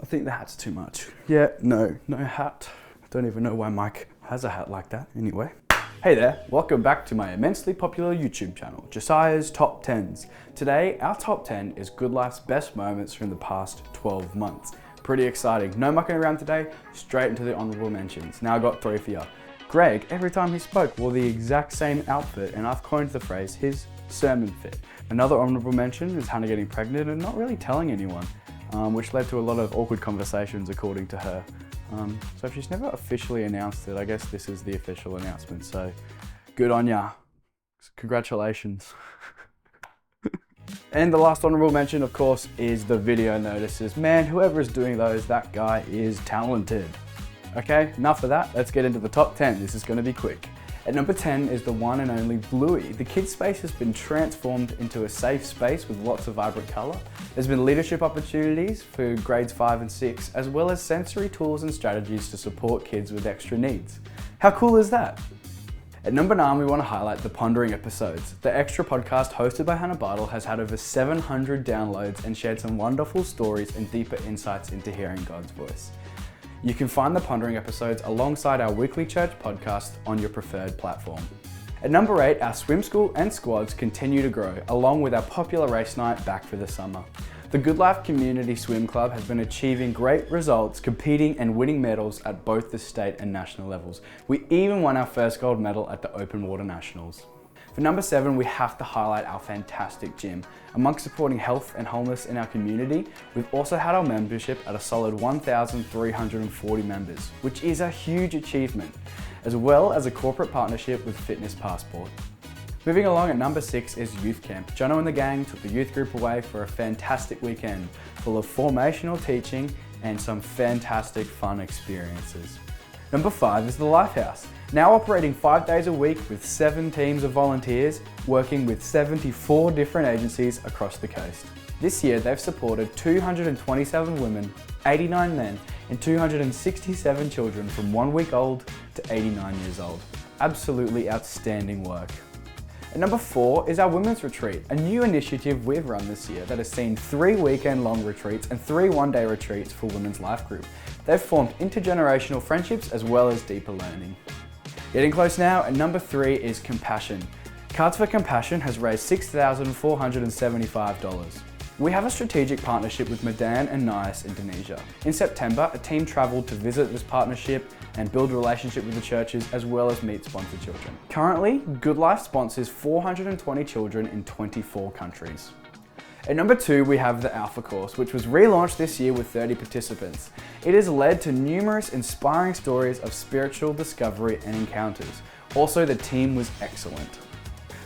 I think the hat's too much. Yeah, no hat. I don't even know why Mike has a hat like that anyway. Hey there, welcome back to my immensely popular YouTube channel, Josiah's Top 10s. Today, our top 10 is Goodlife's best moments from the past 12 months. Pretty exciting. No mucking around today, straight into the honourable mentions. Now I got 3 for you. Greg, every time he spoke, wore the exact same outfit, and I've coined the phrase, his sermon fit. Another honourable mention is Hannah getting pregnant and not really telling anyone, which led to a lot of awkward conversations according to her. So if she's never officially announced it, I guess this is the official announcement, so good on ya. Congratulations. And the last honourable mention, of course, is the video notices. Man, whoever is doing those, that guy is talented. Okay, enough of that, let's get into the top 10. This is going to be quick. At number 10 is the one and only Bluey. The kids space has been transformed into a safe space with lots of vibrant colour. There's been leadership opportunities for grades 5 and 6, as well as sensory tools and strategies to support kids with extra needs. How cool is that? At number 9, we want to highlight the Pondering episodes. The extra podcast hosted by Hannah Bartle has had over 700 downloads and shared some wonderful stories and deeper insights into hearing God's voice. You can find the Pondering episodes alongside our weekly church podcast on your preferred platform. At number 8, our swim school and squads continue to grow, along with our popular race night back for the summer. The Goodlife Community Swim Club has been achieving great results, competing and winning medals at both the state and national levels. We even won our first gold medal at the Open Water Nationals. For number 7, we have to highlight our fantastic gym. Amongst supporting health and wholeness in our community, we've also had our membership at a solid 1,340 members, which is a huge achievement, as well as a corporate partnership with Fitness Passport. Moving along at number 6 is Youth Camp. Jono and the gang took the youth group away for a fantastic weekend, full of formational teaching and some fantastic fun experiences. Number 5 is the Lifehouse. Now operating 5 days a week with 7 teams of volunteers, working with 74 different agencies across the coast. This year they've supported 227 women, 89 men, and 267 children from 1 week old to 89 years old. Absolutely outstanding work. And number 4 is our Women's Retreat, a new initiative we've run this year that has seen 3 weekend-long retreats and 3 one-day retreats for Women's Life Group. They've formed intergenerational friendships as well as deeper learning. Getting close now, and number 3 is Compassion. Cards for Compassion has raised $6,475. We have a strategic partnership with Medan and Nias, Indonesia. In September, a team travelled to visit this partnership and build a relationship with the churches as well as meet sponsored children. Currently, Goodlife sponsors 420 children in 24 countries. At number 2, we have the Alpha course, which was relaunched this year with 30 participants. It has led to numerous inspiring stories of spiritual discovery and encounters. Also, the team was excellent.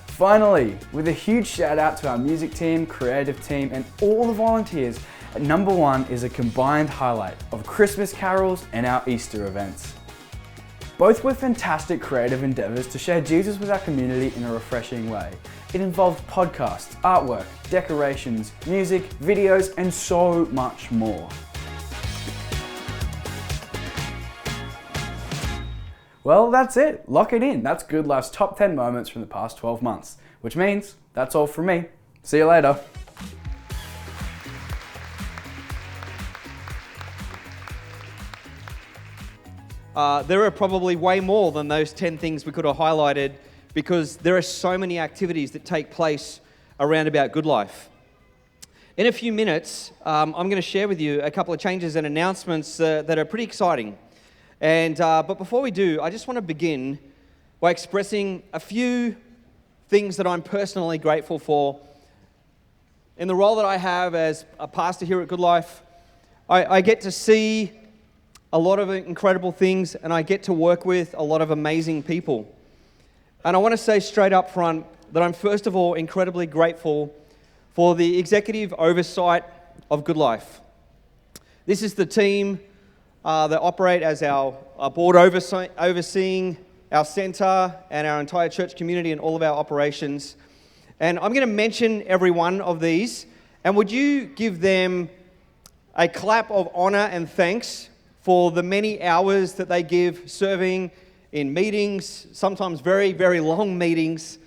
Finally, with a huge shout out to our music team, creative team, and all the volunteers, at number 1 is a combined highlight of Christmas carols and our Easter events. Both were fantastic creative endeavours to share Jesus with our community in a refreshing way. It involved podcasts, artwork, decorations, music, videos, and so much more. Well, that's it. Lock it in. That's Goodlife's top 10 moments from the past 12 months, which means that's all from me. See you later. There are probably way more than those 10 things we could have highlighted because there are so many activities that take place around about Goodlife. In a few minutes, I'm going to share with you a couple of changes and announcements that are pretty exciting. But before we do, I just want to begin by expressing a few things that I'm personally grateful for. In the role that I have as a pastor here at Goodlife, I get to see a lot of incredible things, and I get to work with a lot of amazing people. And I want to say straight up front that I'm first of all incredibly grateful for the executive oversight of Goodlife. This is the team that operate as our board overseeing our centre and our entire church community and all of our operations. And I'm going to mention every one of these, and would you give them a clap of honour and thanks for the many hours that they give serving in meetings, sometimes very, very long meetings,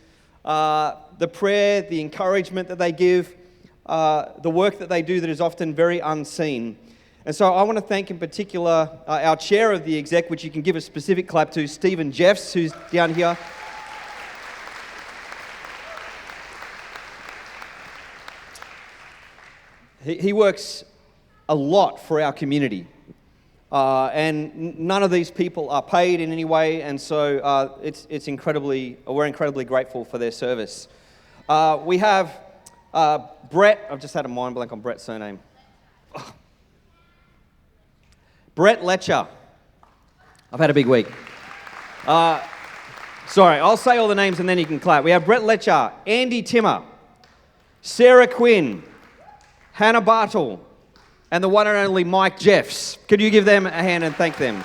the prayer, the encouragement that they give, the work that they do that is often very unseen. And so I want to thank in particular our chair of the exec, which you can give a specific clap to, Stephen Jeffs, who's down here. He works a lot for our community. And none of these people are paid in any way, and so we're incredibly grateful for their service. We have Brett. I've just had a mind blank on Brett's surname. Brett Letcher. I've had a big week. Sorry, I'll say all the names and then you can clap. We have Brett Letcher, Andy Timmer, Sarah Quinn, Hannah Bartle, and the one and only Mike Jeffs. Could you give them a hand and thank them?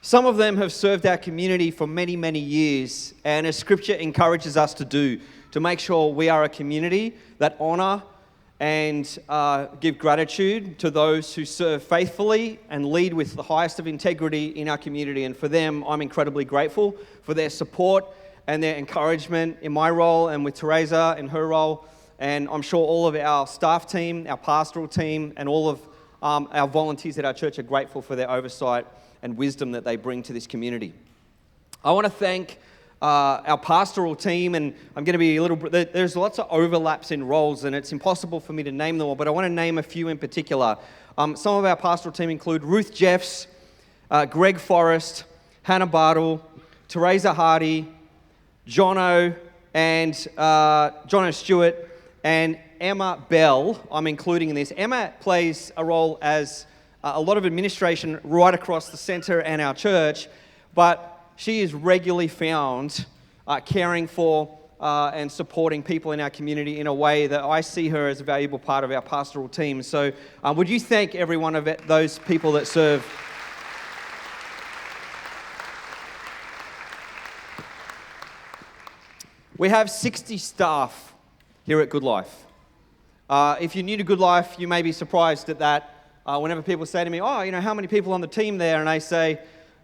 Some of them have served our community for many, many years, and as Scripture encourages us to do, to make sure we are a community that honour and give gratitude to those who serve faithfully and lead with the highest of integrity in our community. And for them, I'm incredibly grateful for their support and their encouragement in my role and with Teresa in her role. And I'm sure all of our staff team, our pastoral team, and all of our volunteers at our church are grateful for their oversight and wisdom that they bring to this community. I want to thank our pastoral team, and I'm going to be there's lots of overlaps in roles, and it's impossible for me to name them all, but I want to name a few in particular. Some of our pastoral team include Ruth Jeffs, Greg Forrest, Hannah Bartle, Teresa Hardy, Jono Stewart, and Emma Bell, I'm including in this. Emma plays a role as a lot of administration right across the centre and our church, but she is regularly found caring for and supporting people in our community in a way that I see her as a valuable part of our pastoral team. So would you thank every one of those people that serve? We have 60 staff here at Goodlife. If you're new to Goodlife, you may be surprised at that. Whenever people say to me, how many people on the team there? And I say,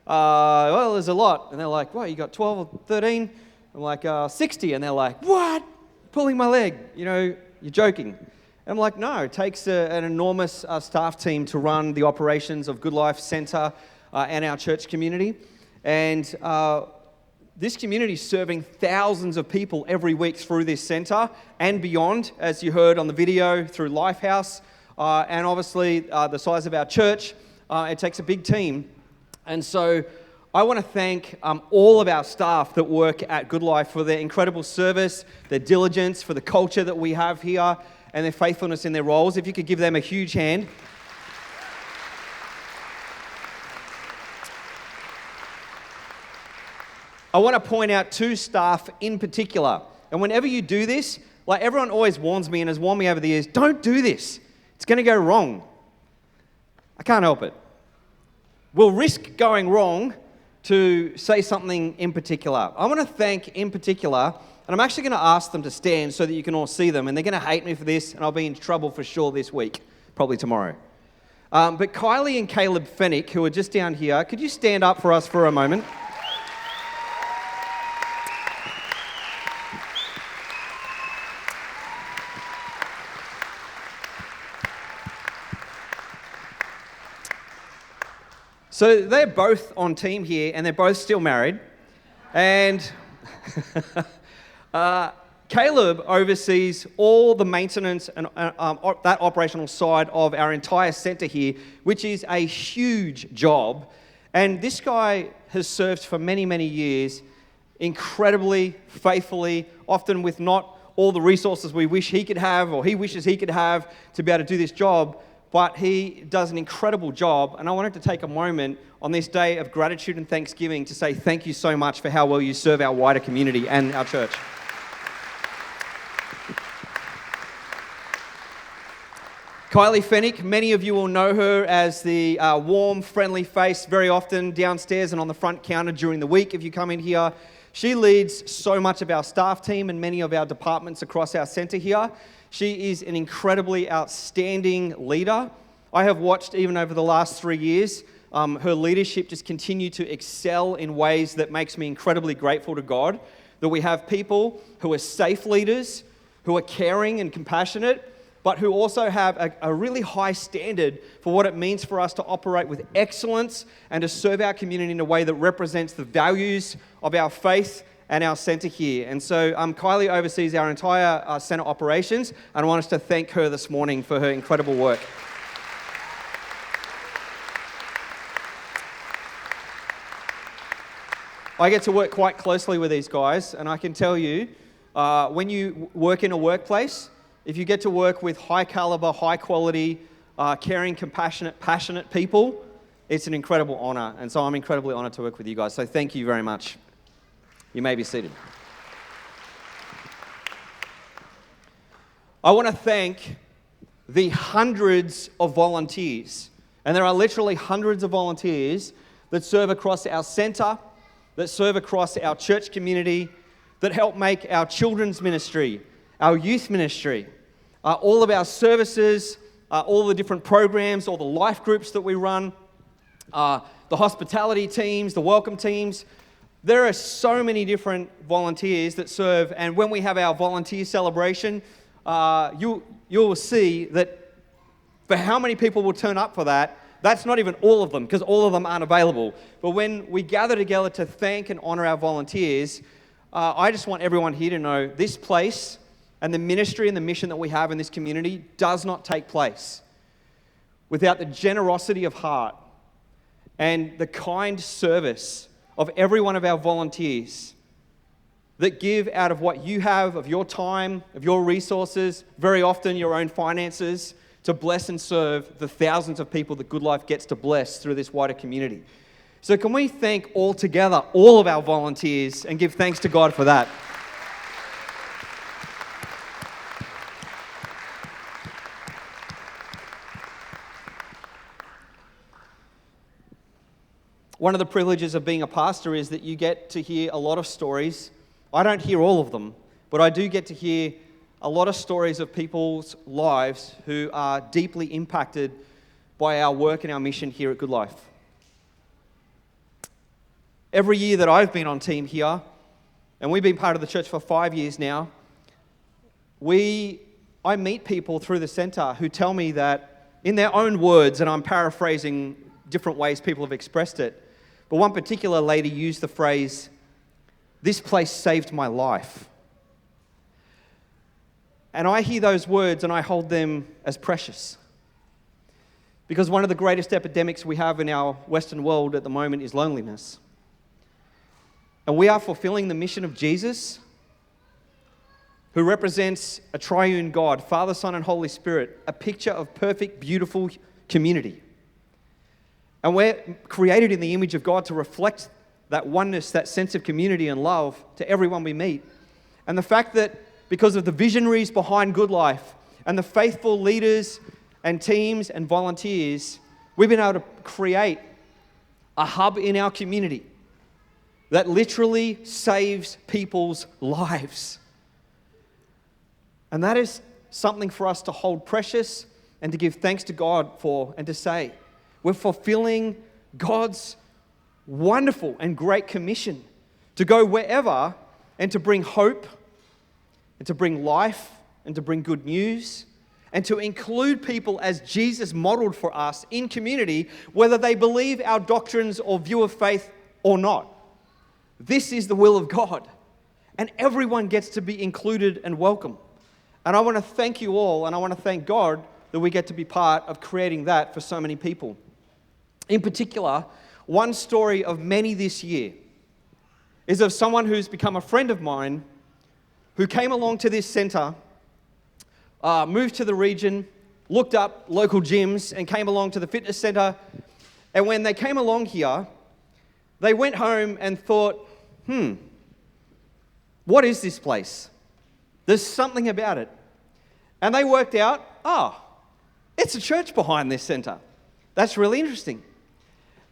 well, there's a lot. And they're like, what, you got 12 or 13? I'm like, 60. And they're like, what? Pulling my leg. You're joking. And I'm like, no, it takes an enormous staff team to run the operations of Goodlife Centre and our church community. And this community is serving thousands of people every week through this centre and beyond, as you heard on the video, through Lifehouse. And obviously, the size of our church, it takes a big team. And so I want to thank all of our staff that work at Goodlife for their incredible service, their diligence, for the culture that we have here, and their faithfulness in their roles. If you could give them a huge hand. I want to point out two staff in particular. And whenever you do this, like everyone always warns me and has warned me over the years, don't do this. It's going to go wrong. I can't help it. We'll risk going wrong to say something in particular. I want to thank in particular, and I'm actually going to ask them to stand so that you can all see them, and they're going to hate me for this, and I'll be in trouble for sure this week, probably tomorrow. But Kylie and Caleb Fennick, who are just down here, could you stand up for us for a moment? So they're both on team here, and they're both still married. And Caleb oversees all the maintenance and that operational side of our entire centre here, which is a huge job. And this guy has served for many, many years, incredibly, faithfully, often with not all the resources we wish he could have or he wishes he could have to be able to do this job. But he does an incredible job, and I wanted to take a moment on this day of gratitude and thanksgiving to say thank you so much for how well you serve our wider community and our church. Kylie Fennick, many of you will know her as the warm, friendly face very often downstairs and on the front counter during the week if you come in here. She leads so much of our staff team and many of our departments across our centre here. She is an incredibly outstanding leader. I have watched, even over the last 3 years, her leadership just continue to excel in ways that makes me incredibly grateful to God that we have people who are safe leaders, who are caring and compassionate, but who also have a really high standard for what it means for us to operate with excellence and to serve our community in a way that represents the values of our faith and our centre here. And so Kylie oversees our entire centre operations, and I want us to thank her this morning for her incredible work. I get to work quite closely with these guys, and I can tell you, when you work in a workplace, if you get to work with high caliber, high quality, caring, compassionate, passionate people, it's an incredible honor. And so I'm incredibly honored to work with you guys. So thank you very much. You may be seated. I want to thank the hundreds of volunteers, and there are literally hundreds of volunteers that serve across our center, that serve across our church community, that help make our children's ministry, our youth ministry, all of our services, all the different programs, all the life groups that we run, the hospitality teams, the welcome teams. There are so many different volunteers that serve, and when we have our volunteer celebration, you'll see that for how many people will turn up for that, that's not even all of them, because all of them aren't available. But when we gather together to thank and honor our volunteers, I just want everyone here to know this place and the ministry and the mission that we have in this community does not take place without the generosity of heart and the kind service of every one of our volunteers that give out of what you have, of your time, of your resources, very often your own finances, to bless and serve the thousands of people that Goodlife gets to bless through this wider community. So can we thank all together, all of our volunteers, and give thanks to God for that? One of the privileges of being a pastor is that you get to hear a lot of stories. I don't hear all of them, but I do get to hear a lot of stories of people's lives who are deeply impacted by our work and our mission here at Goodlife. Every year that I've been on team here, and we've been part of the church for 5 years now, I meet people through the centre who tell me that in their own words, and I'm paraphrasing different ways people have expressed it, but one particular lady used the phrase, "This place saved my life." And I hear those words and I hold them as precious. Because one of the greatest epidemics we have in our Western world at the moment is loneliness. And we are fulfilling the mission of Jesus, who represents a triune God, Father, Son, and Holy Spirit, a picture of perfect, beautiful community. And we're created in the image of God to reflect that oneness, that sense of community and love to everyone we meet. And the fact that because of the visionaries behind Goodlife and the faithful leaders and teams and volunteers, we've been able to create a hub in our community that literally saves people's lives. And that is something for us to hold precious and to give thanks to God for, and to say, we're fulfilling God's wonderful and great commission to go wherever and to bring hope and to bring life and to bring good news and to include people as Jesus modeled for us in community, whether they believe our doctrines or view of faith or not. This is the will of God, and everyone gets to be included and welcome. And I want to thank you all, and I want to thank God that we get to be part of creating that for so many people. In particular, one story of many this year is of someone who's become a friend of mine who came along to this centre, moved to the region, looked up local gyms and came along to the fitness centre. And when they came along here, they went home and thought, what is this place? There's something about it. And they worked out, it's a church behind this centre. That's really interesting.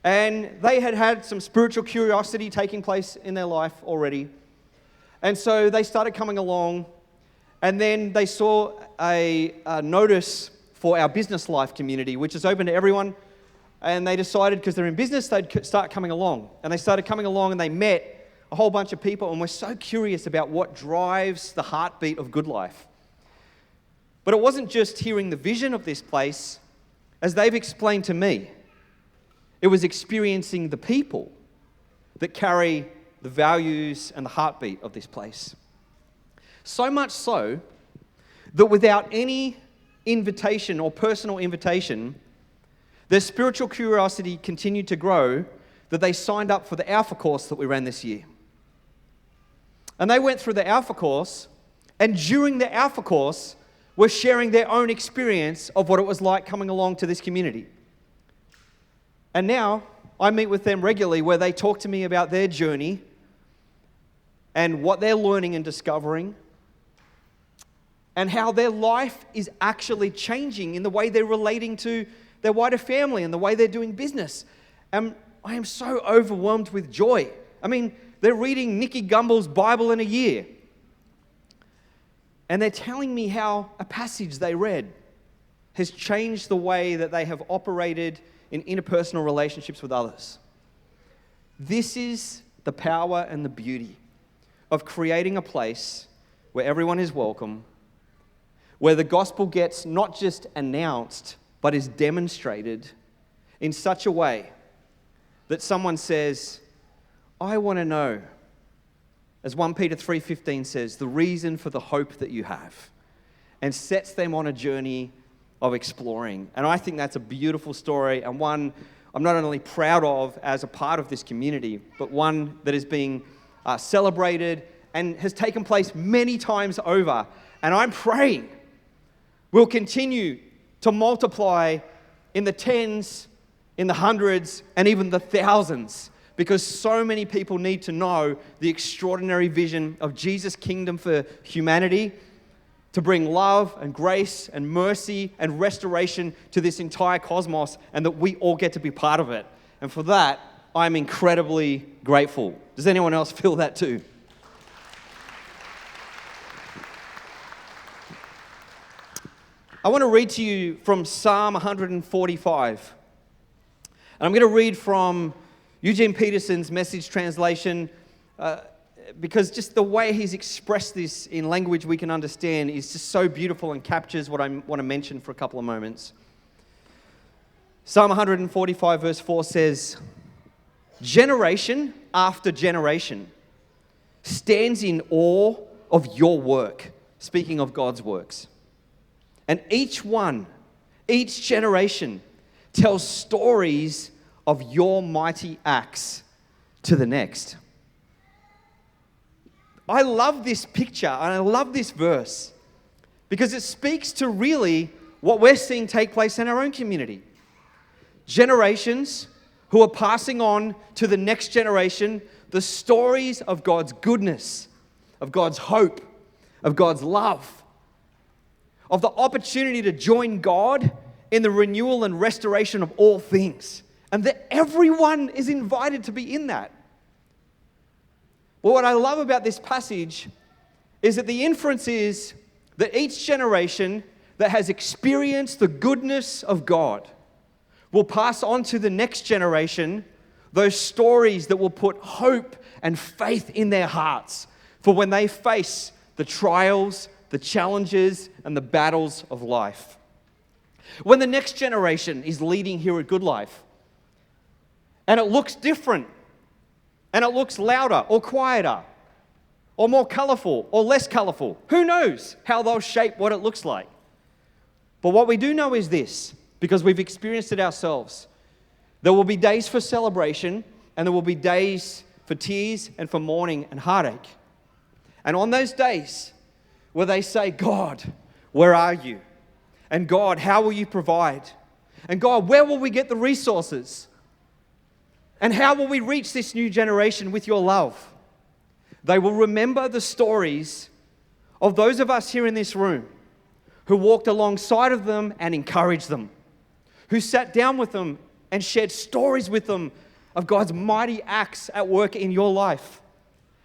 And they had had some spiritual curiosity taking place in their life already. And so they started coming along, and then they saw a notice for our business life community, which is open to everyone. And they decided, because they're in business, they'd start coming along. And they started coming along, and they met a whole bunch of people, and we're so curious about what drives the heartbeat of Goodlife. But it wasn't just hearing the vision of this place, as they've explained to me. It was experiencing the people that carry the values and the heartbeat of this place. So much so that without any invitation or personal invitation, their spiritual curiosity continued to grow, that they signed up for the Alpha course that we ran this year. And they went through the Alpha course, and during the Alpha course, were sharing their own experience of what it was like coming along to this community. And now, I meet with them regularly where they talk to me about their journey and what they're learning and discovering, and how their life is actually changing in the way they're relating to their wider family and the way they're doing business. And I am so overwhelmed with joy. I mean, they're reading Nicky Gumbel's Bible in a year. And they're telling me how a passage they read has changed the way that they have operated in interpersonal relationships with others. This is the power and the beauty of creating a place where everyone is welcome, where the gospel gets not just announced, but is demonstrated in such a way that someone says, I want to know, as 1 Peter 3:15 says, the reason for the hope that you have, and sets them on a journey of exploring. And I think that's a beautiful story, and one I'm not only proud of as a part of this community, but one that is being celebrated and has taken place many times over. And I'm praying will continue to multiply in the tens, in the hundreds, and even the thousands, because so many people need to know the extraordinary vision of Jesus' kingdom for humanity, to bring love and grace and mercy and restoration to this entire cosmos, and that we all get to be part of it. And for that, I'm incredibly grateful. Does anyone else feel that too? I want to read to you from Psalm 145. And I'm going to read from Eugene Peterson's Message translation, because just the way he's expressed this in language we can understand is just so beautiful and captures what I want to mention for a couple of moments. Psalm 145 verse 4 says, generation after generation stands in awe of your work, speaking of God's works. And each generation tells stories of your mighty acts to the next. I love this picture and I love this verse because it speaks to really what we're seeing take place in our own community. Generations who are passing on to the next generation the stories of God's goodness, of God's hope, of God's love, of the opportunity to join God in the renewal and restoration of all things. And that everyone is invited to be in that. Well, what I love about this passage is that the inference is that each generation that has experienced the goodness of God will pass on to the next generation those stories that will put hope and faith in their hearts for when they face the trials, the challenges, and the battles of life. When the next generation is leading here at Goodlife, and it looks different, and it looks louder or quieter, or more colorful or less colorful. Who knows how they'll shape what it looks like? But what we do know is this, because we've experienced it ourselves. There will be days for celebration, and there will be days for tears and for mourning and heartache. And on those days where they say, God, where are you? And God, how will you provide? And God, where will we get the resources? And how will we reach this new generation with your love? They will remember the stories of those of us here in this room who walked alongside of them and encouraged them, who sat down with them and shared stories with them of God's mighty acts at work in your life.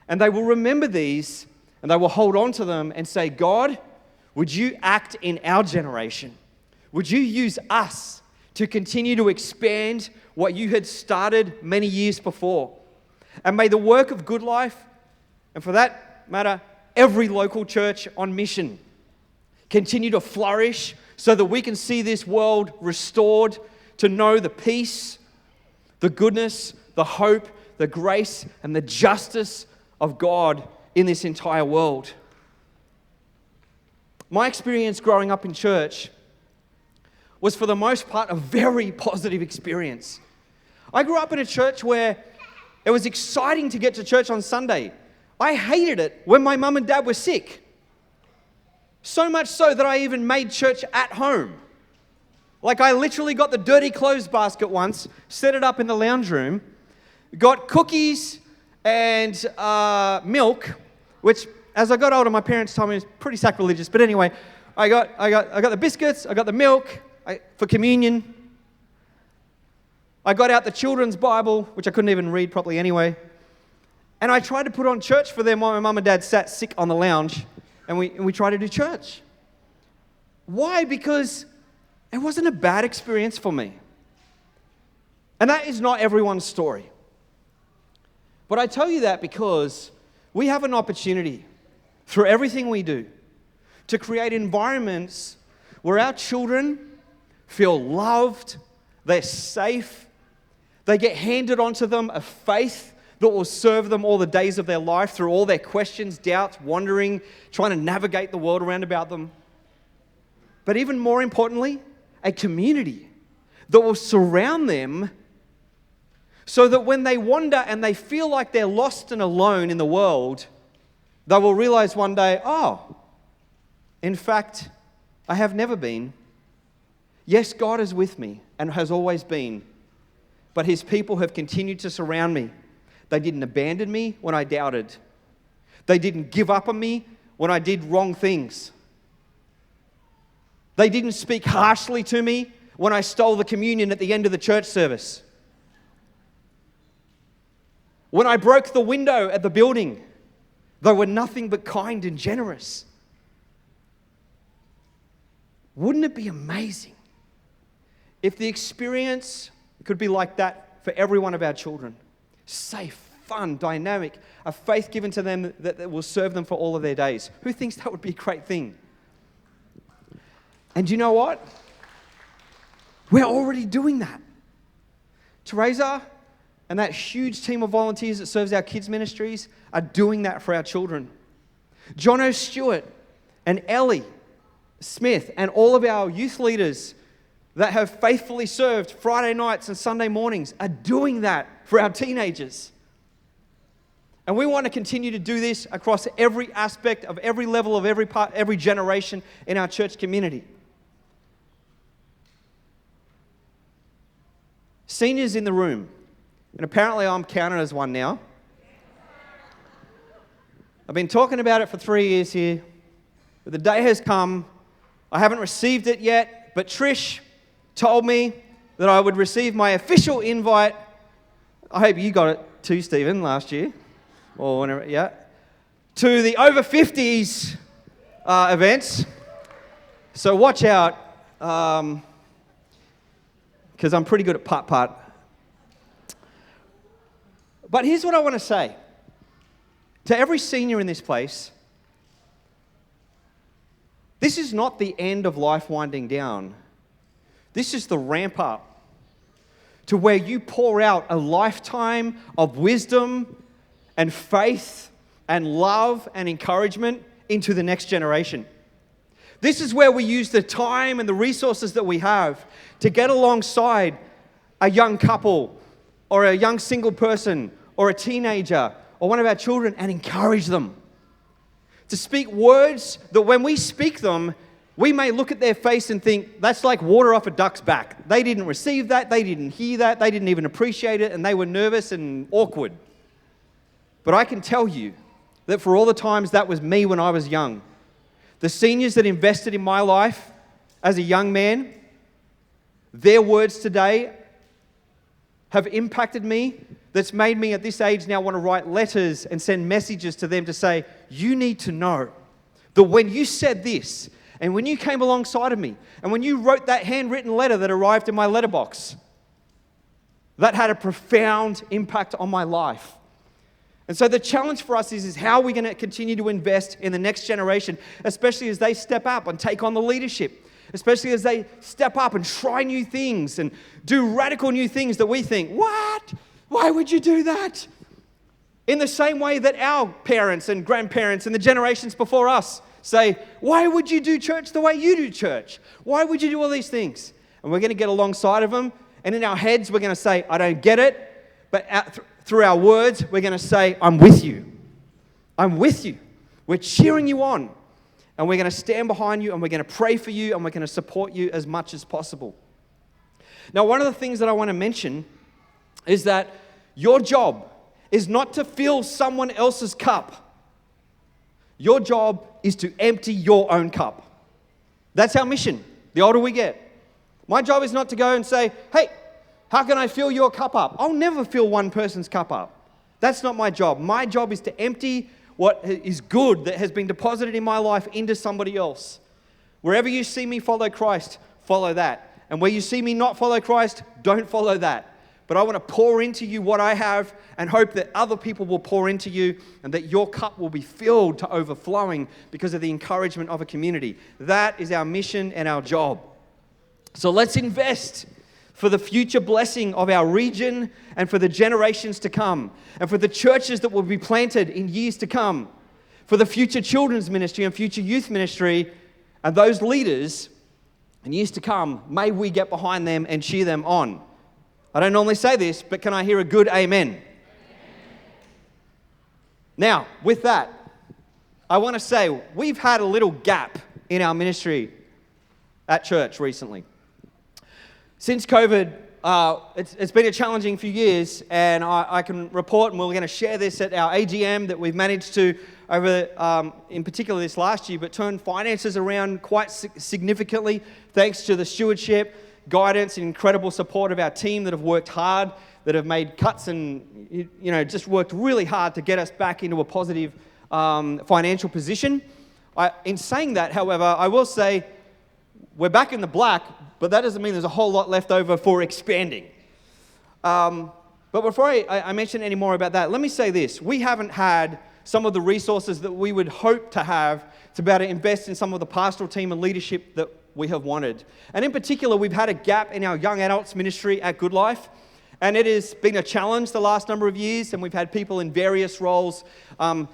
And they will remember these and they will hold on to them and say, God, would you act in our generation? Would you use us to continue to expand what you had started many years before? And may the work of Goodlife, and for that matter, every local church on mission, continue to flourish so that we can see this world restored to know the peace, the goodness, the hope, the grace, and the justice of God in this entire world. My experience growing up in church was, for the most part, a very positive experience. I grew up in a church where it was exciting to get to church on Sunday. I hated it when my mum and dad were sick. So much so that I even made church at home. Like, I literally got the dirty clothes basket once, set it up in the lounge room, got cookies and milk, which, as I got older, my parents told me was pretty sacrilegious. But anyway, I got the biscuits, I got the milk for communion. I got out the children's Bible, which I couldn't even read properly anyway. And I tried to put on church for them while my mum and dad sat sick on the lounge, and we tried to do church. Why? Because it wasn't a bad experience for me. And that is not everyone's story. But I tell you that because we have an opportunity through everything we do to create environments where our children feel loved, they're safe, they get handed onto them a faith that will serve them all the days of their life through all their questions, doubts, wondering, trying to navigate the world around about them. But even more importantly, a community that will surround them so that when they wander and they feel like they're lost and alone in the world, they will realize one day, oh, in fact, I have never been. Yes, God is with me and has always been, but His people have continued to surround me. They didn't abandon me when I doubted. They didn't give up on me when I did wrong things. They didn't speak harshly to me when I stole the communion at the end of the church service. When I broke the window at the building, they were nothing but kind and generous. Wouldn't it be amazing if the experience could be like that for every one of our children? Safe, fun, dynamic, a faith given to them that will serve them for all of their days. Who thinks that would be a great thing? And you know what? We're already doing that. Teresa and that huge team of volunteers that serves our kids' ministries are doing that for our children. Jono Stewart and Ellie Smith and all of our youth leaders that have faithfully served Friday nights and Sunday mornings are doing that for our teenagers. And we want to continue to do this across every aspect of every level of every part, every generation in our church community. Seniors in the room, and apparently I'm counted as one now. I've been talking about it for 3 years here, but the day has come. I haven't received it yet, but Trish told me that I would receive my official invite. I hope you got it too, Stephen, last year, or whenever, yeah, to the over 50s events. So watch out, because I'm pretty good at putt-putt. But here's what I want to say. To every senior in this place, this is not the end of life winding down. This is the ramp up to where you pour out a lifetime of wisdom and faith and love and encouragement into the next generation. This is where we use the time and the resources that we have to get alongside a young couple or a young single person or a teenager or one of our children and encourage them. To speak words that when we speak them, we may look at their face and think, that's like water off a duck's back. They didn't receive that, they didn't hear that, they didn't even appreciate it, and they were nervous and awkward. But I can tell you that for all the times that was me when I was young, the seniors that invested in my life as a young man, their words today have impacted me, that's made me at this age now want to write letters and send messages to them to say, you need to know that when you said this, and when you came alongside of me, and when you wrote that handwritten letter that arrived in my letterbox, that had a profound impact on my life. And so the challenge for us is how are we going to continue to invest in the next generation, especially as they step up and take on the leadership, especially as they step up and try new things and do radical new things that we think, what? Why would you do that? In the same way that our parents and grandparents and the generations before us say, why would you do church the way you do church? Why would you do all these things? And we're going to get alongside of them, and in our heads we're going to say, I don't get it, but through our words we're going to say, I'm with you. I'm with you. We're cheering you on, and we're going to stand behind you, and we're going to pray for you, and we're going to support you as much as possible. Now, one of the things that I want to mention is that your job is not to fill someone else's cup. Your job is to empty your own cup. That's our mission, the older we get. My job is not to go and say, hey, how can I fill your cup up? I'll never fill one person's cup up. That's not my job. My job is to empty what is good that has been deposited in my life into somebody else. Wherever you see me follow Christ, follow that. And where you see me not follow Christ, don't follow that. But I want to pour into you what I have and hope that other people will pour into you and that your cup will be filled to overflowing because of the encouragement of a community. That is our mission and our job. So let's invest for the future blessing of our region and for the generations to come, and for the churches that will be planted in years to come, for the future children's ministry and future youth ministry and those leaders in years to come. May we get behind them and cheer them on. I don't normally say this, but can I hear a good amen? Amen. Now, with that, I want to say we've had a little gap in our ministry at church recently. Since COVID, it's been a challenging few years, and I can report, and we're going to share this at our AGM, that we've managed to, over in particular this last year, but turn finances around quite significantly thanks to the stewardship, guidance, and incredible support of our team that have worked hard, that have made cuts and just worked really hard to get us back into a positive financial position. In saying that, however, I will say we're back in the black, but that doesn't mean there's a whole lot left over for expanding. But before I mention any more about that, let me say this. We haven't had some of the resources that we would hope to have to be able to invest in some of the pastoral team and leadership that we have wanted. And in particular, we've had a gap in our young adults ministry at Goodlife, and it has been a challenge the last number of years, and we've had people in various roles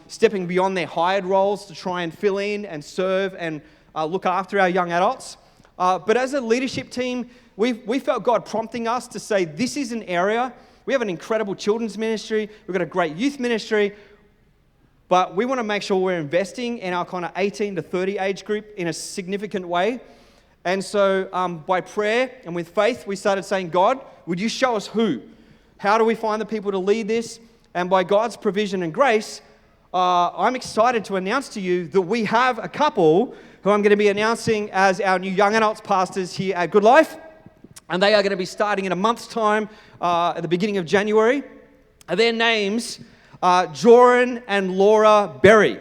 stepping beyond their hired roles to try and fill in and serve and look after our young adults. But as a leadership team, we felt God prompting us to say, this is an area. We have an incredible children's ministry. We've got a great youth ministry. But we want to make sure we're investing in our kind of 18 to 30 age group in a significant way. And so by prayer and with faith, we started saying, God, would you show us who? How do we find the people to lead this? And by God's provision and grace, I'm excited to announce to you that we have a couple who I'm going to be announcing as our new young adults pastors here at Goodlife. And they are going to be starting in a month's time at the beginning of January. And their names are Joran and Laura Berry.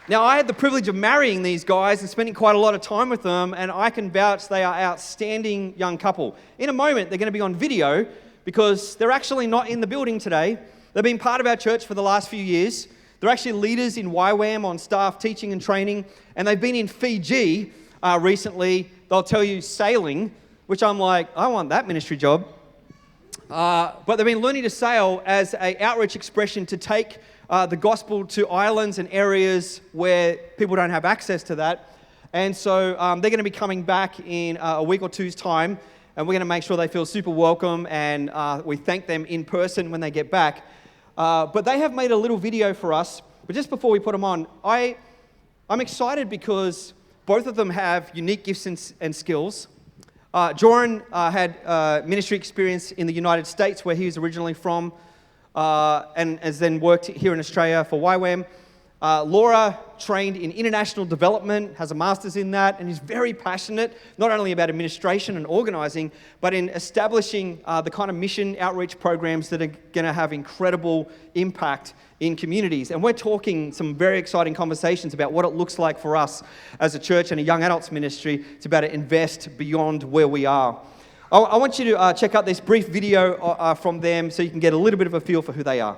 Now, I had the privilege of marrying these guys and spending quite a lot of time with them, and I can vouch they are outstanding young couple. In a moment, they're going to be on video because they're actually not in the building today. They've been part of our church for the last few years. They're actually leaders in YWAM on staff teaching and training, and they've been in Fiji recently. They'll tell you sailing, which I'm like, I want that ministry job. But they've been learning to sail as an outreach expression to take the gospel to islands and areas where people don't have access to that. And so they're going to be coming back in a week or two's time, and we're going to make sure they feel super welcome, and we thank them in person when they get back. But they have made a little video for us. But just before we put them on, I'm excited because both of them have unique gifts and skills. Joran had ministry experience in the United States, where he was originally from, and has then worked here in Australia for YWAM. Laura trained in international development, has a master's in that, and is very passionate, not only about administration and organising, but in establishing the kind of mission outreach programs that are going to have incredible impact in communities. And we're talking some very exciting conversations about what it looks like for us as a church and a young adults ministry to be able to invest beyond where we are. I want you to check out this brief video from them so you can get a little bit of a feel for who they are.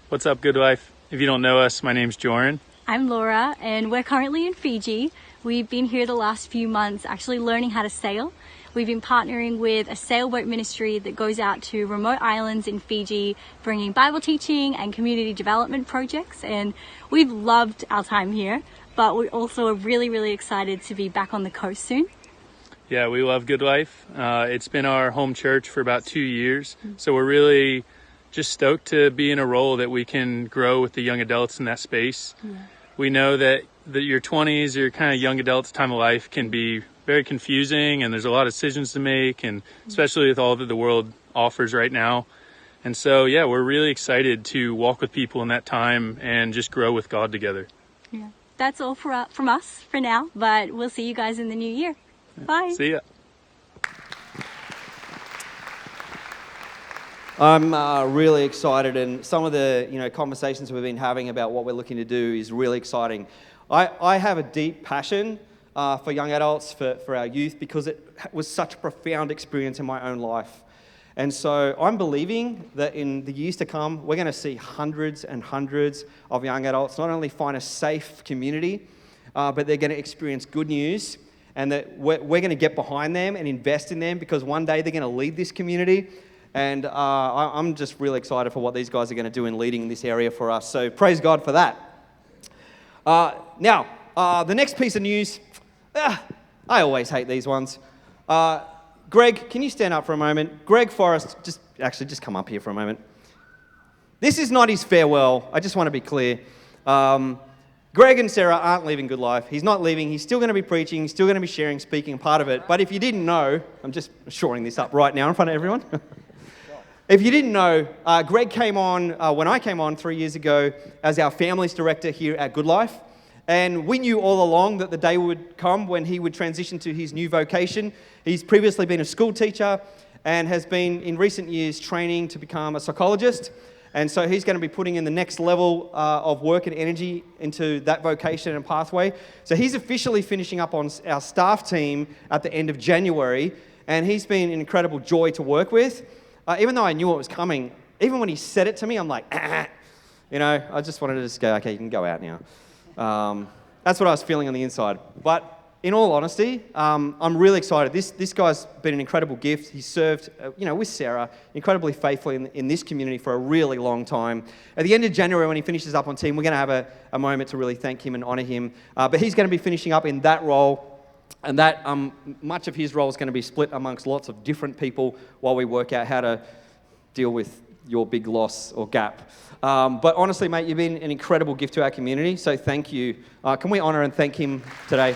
What's up, Goodlife? If you don't know us, my name's Joran. I'm Laura, and we're currently in Fiji. We've been here the last few months actually learning how to sail. We've been partnering with a sailboat ministry that goes out to remote islands in Fiji, bringing Bible teaching and community development projects, and we've loved our time here, but we also are really, really excited to be back on the coast soon. Yeah, we love Goodlife. It's been our home church for about 2 years, so we're really just stoked to be in a role that we can grow with the young adults in that space. Yeah. We know that your 20s, your kind of young adults time of life can be very confusing, and there's a lot of decisions to make, and especially with all that the world offers right now. And so, yeah, we're really excited to walk with people in that time and just grow with God together. Yeah, that's all from us for now, but we'll see you guys in the new year. Bye. See ya. I'm really excited, and some of the conversations we've been having about what we're looking to do is really exciting. I have a deep passion for young adults, for our youth, because it was such a profound experience in my own life. And so I'm believing that in the years to come, we're going to see hundreds and hundreds of young adults not only find a safe community, but they're going to experience good news, and that we're going to get behind them and invest in them, because one day they're going to lead this community. And I'm just really excited for what these guys are going to do in leading this area for us. So praise God for that. Now, the next piece of news, I always hate these ones. Greg, can you stand up for a moment? Greg Forrest, just come up here for a moment. This is not his farewell. I just want to be clear. Greg and Sarah aren't leaving Goodlife. He's not leaving. He's still going to be preaching. He's still going to be sharing, speaking, part of it. But if you didn't know, I'm just shoring this up right now in front of everyone. If you didn't know, Greg came on when I came on 3 years ago as our families director here at Goodlife. And we knew all along that the day would come when he would transition to his new vocation. He's previously been a school teacher and has been, in recent years, training to become a psychologist. And so he's going to be putting in the next level of work and energy into that vocation and pathway. So he's officially finishing up on our staff team at the end of January. And he's been an incredible joy to work with. Even though I knew what was coming, even when he said it to me, I'm like, I just wanted to just go, okay, you can go out now. That's what I was feeling on the inside. But in all honesty, I'm really excited. This guy's been an incredible gift. He served, with Sarah, incredibly faithfully in this community for a really long time. At the end of January, when he finishes up on team, we're going to have a moment to really thank him and honour him. But he's going to be finishing up in that role, and that much of his role is going to be split amongst lots of different people while we work out how to deal with your big loss or gap. But honestly, mate, you've been an incredible gift to our community, so thank you. Can we honour and thank him today?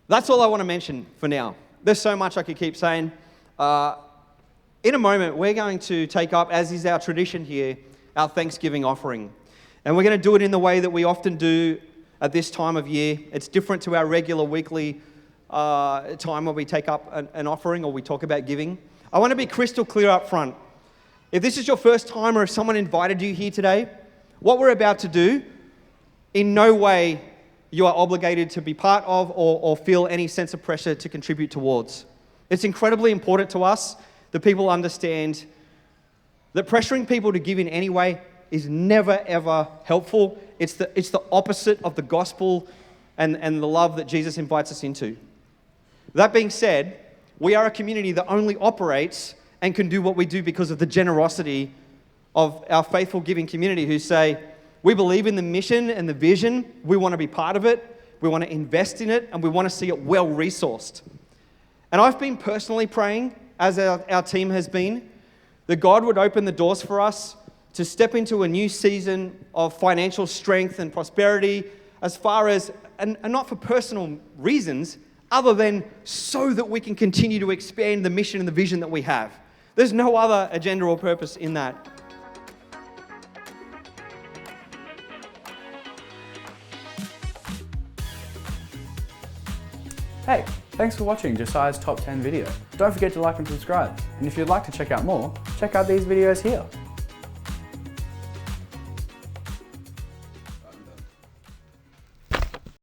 That's all I want to mention for now. There's so much I could keep saying. In a moment, we're going to take up, as is our tradition here, our Thanksgiving offering. And we're going to do it in the way that we often do at this time of year. It's different to our regular weekly time where we take up an offering or we talk about giving. I want to be crystal clear up front. If this is your first time or if someone invited you here today, what we're about to do, in no way you are obligated to be part of or feel any sense of pressure to contribute towards. It's incredibly important to us that people understand that pressuring people to give in any way is never, ever helpful. It's the opposite of the gospel and the love that Jesus invites us into. That being said, we are a community that only operates and can do what we do because of the generosity of our faithful giving community who say, we believe in the mission and the vision, we want to be part of it, we want to invest in it, and we want to see it well resourced. And I've been personally praying, as our team has been, that God would open the doors for us to step into a new season of financial strength and prosperity, as far as, and not for personal reasons, other than so that we can continue to expand the mission and the vision that we have. There's no other agenda or purpose in that. Hey, thanks for watching Josiah's Top 10 video. Don't forget to like and subscribe. And if you'd like to check out more, check out these videos here.